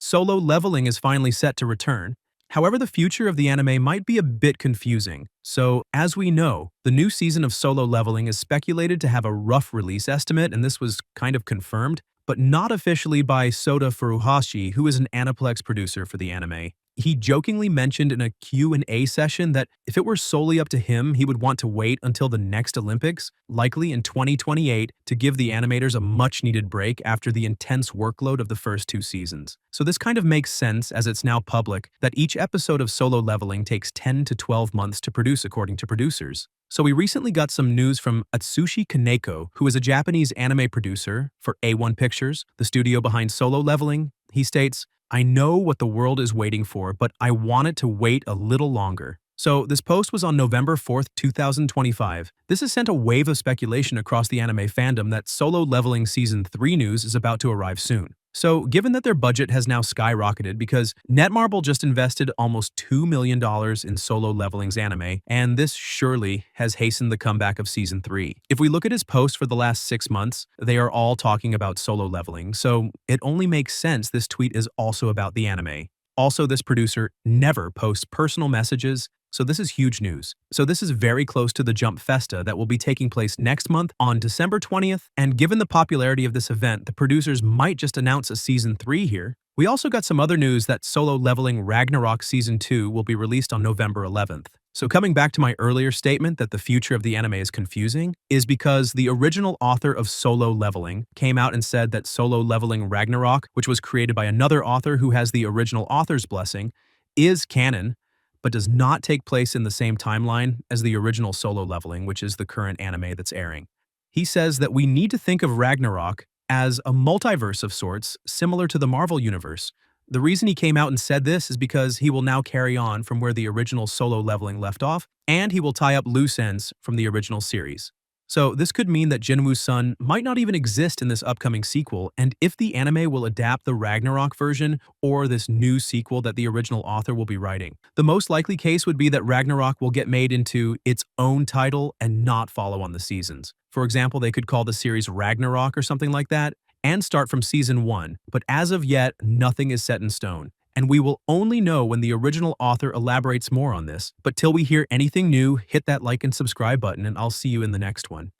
Solo Leveling is finally set to return. However, the future of the anime might be a bit confusing. So, as we know, the new season of Solo Leveling is speculated to have a rough release estimate, and this was kind of confirmed, but not officially by Sota Furuhashi, who is an Aniplex producer for the anime. He jokingly mentioned in a Q&A session that if it were solely up to him, he would want to wait until the next Olympics, likely in 2028, to give the animators a much-needed break after the intense workload of the first two seasons. So this kind of makes sense, as it's now public, that each episode of Solo Leveling takes 10 to 12 months to produce according to producers. So we recently got some news from Atsushi Kaneko, who is a Japanese anime producer for A1 Pictures, the studio behind Solo Leveling. He states, "I know what the world is waiting for, but I want it to wait a little longer." So this post was on November 4th, 2025. This has sent a wave of speculation across the anime fandom that Solo Leveling Season 3 news is about to arrive soon. So, given that their budget has now skyrocketed because Netmarble just invested almost $2 million in Solo Leveling's anime, and this surely has hastened the comeback of Season 3. If we look at his posts for the last 6 months, they are all talking about Solo Leveling, so it only makes sense this tweet is also about the anime. Also, this producer never posts personal messages, so this is huge news. So this is very close to the Jump Festa that will be taking place next month on December 20th, and given the popularity of this event, the producers might just announce a Season 3 here. We also got some other news that Solo Leveling Ragnarok Season 2 will be released on November 11th. So coming back to my earlier statement that the future of the anime is confusing, is because the original author of Solo Leveling came out and said that Solo Leveling Ragnarok, which was created by another author who has the original author's blessing, is canon, but does not take place in the same timeline as the original Solo Leveling, which is the current anime that's airing. He says that we need to think of Ragnarok as a multiverse of sorts, similar to the Marvel Universe. The reason he came out and said this is because he will now carry on from where the original Solo Leveling left off, and he will tie up loose ends from the original series. So this could mean that Jinwoo's son might not even exist in this upcoming sequel, and if the anime will adapt the Ragnarok version or this new sequel that the original author will be writing. The most likely case would be that Ragnarok will get made into its own title and not follow on the seasons. For example, they could call the series Ragnarok or something like that, and start from Season 1, but as of yet, nothing is set in stone. And we will only know when the original author elaborates more on this. But till we hear anything new, hit that like and subscribe button, and I'll see you in the next one.